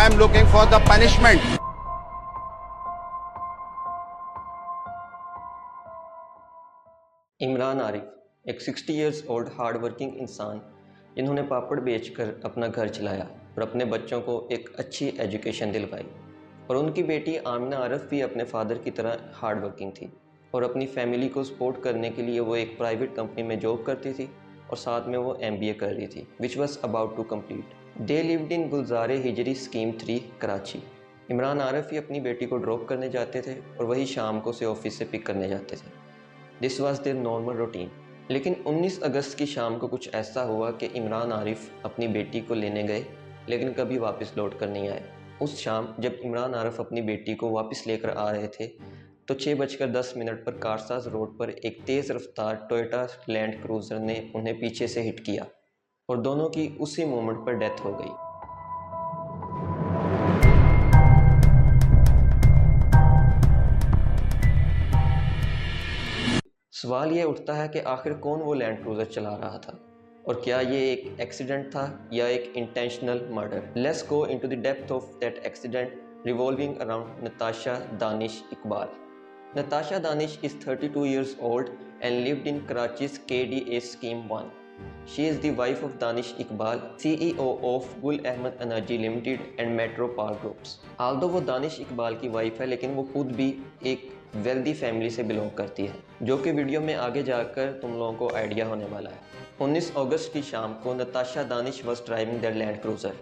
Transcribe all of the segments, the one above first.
I am looking for the punishment. Imran Arif एक 60 years old hard working इंसान जिन्होंने पापड़ बेचकर अपना घर चलाया और अपने बच्चों को एक अच्छी एजुकेशन दिलवाई। और उनकी बेटी आमिना आरिफ भी अपने फादर की तरह हार्ड वर्किंग थी और अपनी फैमिली को सपोर्ट करने के लिए वो एक प्राइवेट कंपनी में जॉब करती थी और साथ में वो MBA कर रही थी which was about to complete. They lived in Gulzare Hijri scheme 3 Karachi. Imran Arif ही अपनी बेटी को ड्रॉप करने जाते थे और वही शाम को उसे ऑफिस से पिक करने जाते थे। This was there normal routine. लेकिन 19 अगस्त की शाम को कुछ ऐसा हुआ कि इमरान आरिफ अपनी बेटी को लेने गए लेकिन कभी वापस लौट कर नहीं आए। उस शाम जब इमरान आरिफ अपनी बेटी को वापस लेकर आ रहे थे तो 6:10 पर कारसाज रोड पर एक तेज़ रफ्तार टोयोटा लैंड क्रूज़र ने उन्हें पीछे से हिट किया और दोनों की उसी मोमेंट पर डेथ हो गई। सवाल ये उठता है कि आखिर कौन वो लैंड क्रूज़र चला रहा था और क्या ये एक एक्सीडेंट था या एक intentional murder. Let's go into the depth of that accident revolving around Natasha Danish Iqbal. Natasha Danish is 32 years old and lived in Karachi's KDA Scheme 1. She is the wife of Danish Iqbal, CEO of Gul Ahmed Energy Limited and Metro Power Groups. Although वो दानिश इकबाल की wife है लेकिन वो खुद भी एक wealthy family से belong करती है, जो कि वीडियो में आगे जाकर तुम लोगों को आइडिया होने वाला है। 19 अगस्त की शाम को Natasha Danish was driving there land cruiser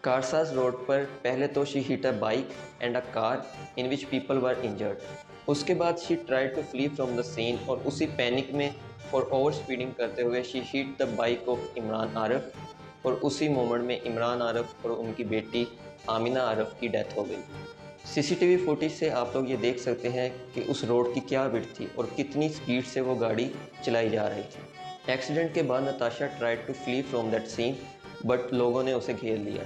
Karsaz road पर। पहले तो she hit a bike and a car in which people were injured. उसके बाद she tried to flee from the scene और उसी पैनिक में और ओवर स्पीडिंग करते हुए she hit the bike of Imran Arif और उसी मोमेंट में इमरान आरिफ और उनकी बेटी आमिना आरिफ की डेथ हो गई। CCTV फुटेज से आप लोग ये देख सकते हैं कि उस रोड की क्या विड्थ थी और कितनी स्पीड से वो गाड़ी चलाई जा रही थी। एक्सीडेंट के बाद Natasha tried to flee from that scene but लोगों ने उसे घेर लिया।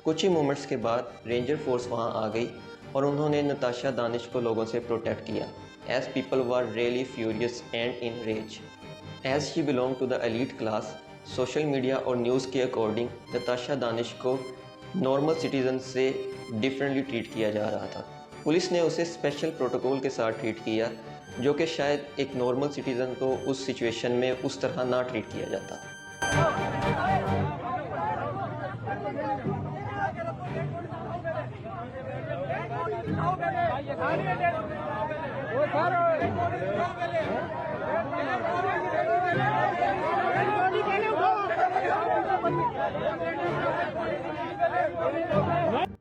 कुछ ही मोमेंट्स के बाद रेंजर फोर्स वहाँ आ गई और उन्होंने नताशा दानिश को लोगों से प्रोटेक्ट किया as people were really furious and in rage. As she belong to the elite class, social media और न्यूज़ के अकॉर्डिंग नताशा दानिश को नॉर्मल सिटीजन से डिफरेंटली ट्रीट किया जा रहा था। पुलिस ने उसे स्पेशल प्रोटोकॉल के साथ ट्रीट किया जो कि शायद एक नॉर्मल सिटीज़न को उस सिचुएशन में उस तरह ना ट्रीट किया जाता।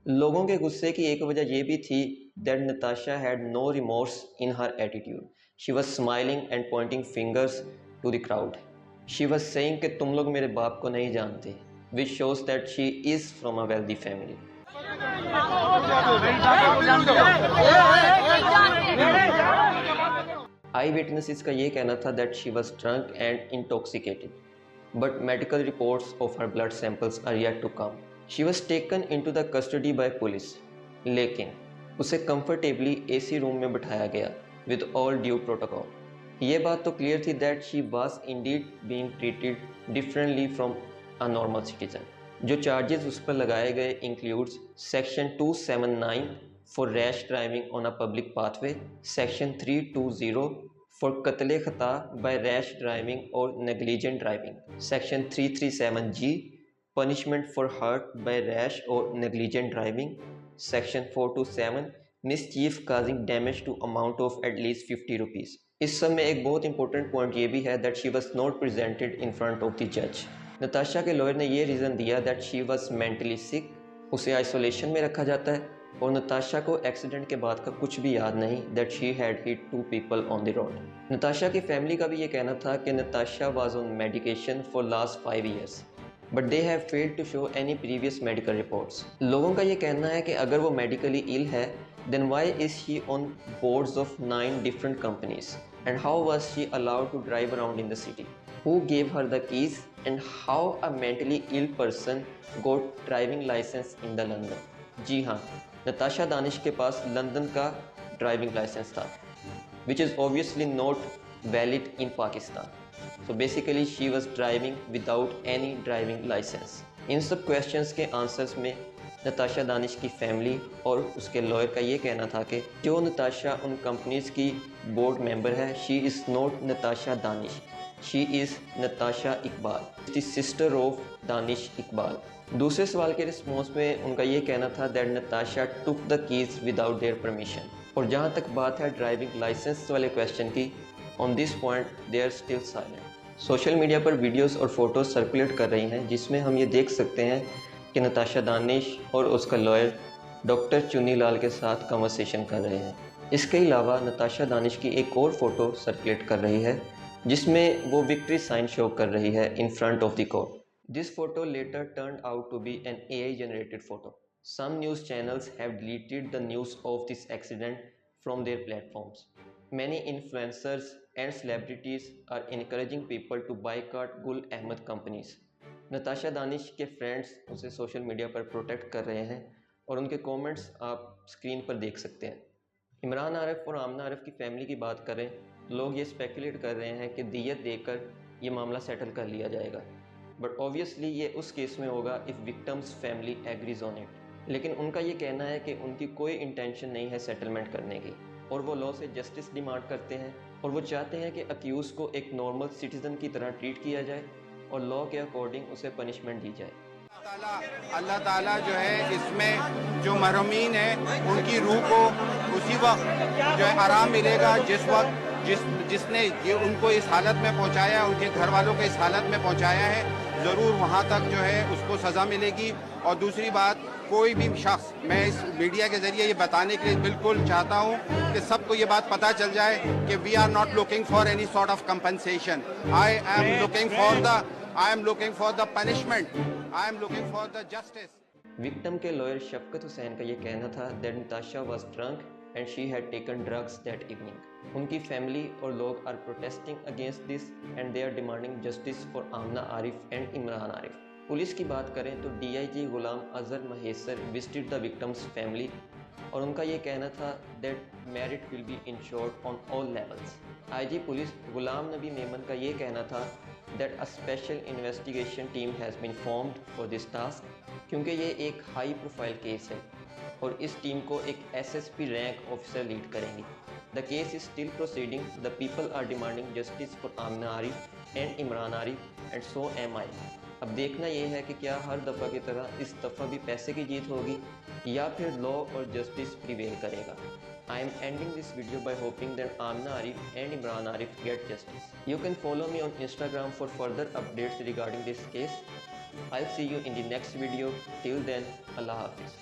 लोगों के गुस्से की एक वजह ये भी थी that Natasha had no remorse in her attitude. She was smiling and pointing fingers to the crowd. She was saying कि तुम लोग मेरे बाप को नहीं जानते, which shows that she is from a wealthy family. Eye witnesses का ये कहना था that she was drunk and intoxicated, but medical reports of her blood samples are yet to come. She was taken into the custody bye police, लेकिन उसे comfortably AC room में बिठाया गया with all due protocol. ये बात तो clear थी that she was Indeed being treated differently from a normal citizen. जो चार्जेस उस पर लगाए गए includes section 279 for rash driving on a public pathway, section 320 for कत्ले खता बाय रैश ड्राइविंग और negligent driving, section 337G punishment for hurt by rash or negligent driving, section 427 mischief causing damage to amount of at least 50 rupees। इस सब में एक बहुत important point ये भी है that she was not presented in front of the जज। नताशा के लॉयर ने ये रीज़न दिया दैट शी वॉज मेंटली सिक, उसे आइसोलेशन में रखा जाता है और नताशा को एक्सीडेंट के बाद का कुछ भी याद नहीं that she had hit 2 people on the road. Natasha की फैमिली का भी ये कहना था कि Natasha was on medication for last 5 years but they have failed to show any previous medical reports. लोगों का ये कहना है कि अगर वो मेडिकली इल है then why is she on boards of 9 different companies and how was she allowed to drive around in the city, who gave her the keys and how a mentally ill person got driving licence in the London. जी हाँ, नताशा दानिश के पास London का driving licence था which is obviously not valid in Pakistan. So basically she was driving without any driving license। इन सब questions के answers में नताशा दानिश की फैमिली और उसके लॉयर का ये कहना था कि जो नताशा उन कंपनीज की बोर्ड मेंबर है, she is not Natasha Danish, she is Natasha Iqbal, the sister of Danish Iqbal. दूसरे सवाल के रिस्पॉन्स में उनका ये कहना था that Natasha took the keys without their permission. और जहाँ तक बात है ड्राइविंग लाइसेंस वाले क्वेश्चन की, on this point they are still silent. Social media पर वीडियोस और फोटोज सर्कुलेट कर रही हैं जिसमें हम ये देख सकते हैं कि नताशा दानिश और उसका लॉयर डॉक्टर चुन्नी लाल के साथ कन्वर्सेशन कर रहे हैं। इसके अलावा नताशा दानिश की एक और फोटो सर्कुलेट कर रही है जिसमें वो विक्ट्री साइन शो कर रही है in front of the court. This photo later turned out to be an AI generated photo. Some news channels have deleted the news of this accident from their platforms. Many influencers and celebrities are encouraging people to boycott Gul Ahmed companies. Natasha Danish के friends उसे social media पर protect कर रहे हैं और उनके comments आप screen पर देख सकते हैं। इमरान आरिफ और आमना आरिफ की फैमिली की बात करें तो लोग ये स्पेकुलेट कर रहे हैं कि दियत देकर ये मामला सेटल कर लिया जाएगा, बट ऑब्वियसली ये उस केस में होगा if victims family agrees on it. लेकिन उनका ये कहना है कि उनकी कोई इंटेंशन नहीं है सेटलमेंट करने की और वो लॉ से जस्टिस डिमांड करते हैं और वो चाहते हैं कि अक्यूज को एक नॉर्मल सिटीज़न की तरह ट्रीट किया जाए और लॉ के अकॉर्डिंग उसे पनिशमेंट दी जाए। अल्लाह ताला जो है इसमें जो मरहूमीन है उनकी रूह को उसी वक्त जो है आराम मिलेगा जिस वक्त जिसने ये उनको इस हालत में पहुंचाया, उनके घर वालों को इस हालत में पहुंचाया है, ज़रूर वहाँ तक जो है उसको सज़ा मिलेगी। और दूसरी बात, कोई भी शख्स, मैं इस मीडिया के ज़रिए ये बताने के लिए बिल्कुल चाहता हूँ कि सबको ये बात पता चल जाए कि we are not looking for any sort of compensation. I am looking for the punishment, I am looking for the justice. Victim के लॉयर शफकत हुसैन का ये कहना था that Natasha was drunk and she had taken drugs that evening. उनकी family और लोग are protesting against this and they are demanding justice for Amna Arif and Imran Arif. Police की बात करें तो DIG Ghulam Azhar Mahesar visited the victims family और उनका ये कहना था that merit will be ensured on all levels. IG police Ghulam Nabi Memon का ये कहना था that a special investigation team has been formed for this task, क्योंकि ये एक हाई प्रोफाइल केस है और इस टीम को एक SSP रैंक ऑफिसर लीड करेंगी। The case is still proceeding, the people are demanding justice for Amna Arif and Imran Arif and so am I. अब देखना ये है कि क्या हर दफ़ा की तरह इस दफ़ा भी पैसे की जीत होगी या फिर लॉ और जस्टिस प्रिवेल करेगा। I am ending this video by hoping that Amna Arif and Imran Arif get justice. You can follow me on Instagram for further updates regarding this case. I'll see you in the next video. Till then, Allah Hafiz.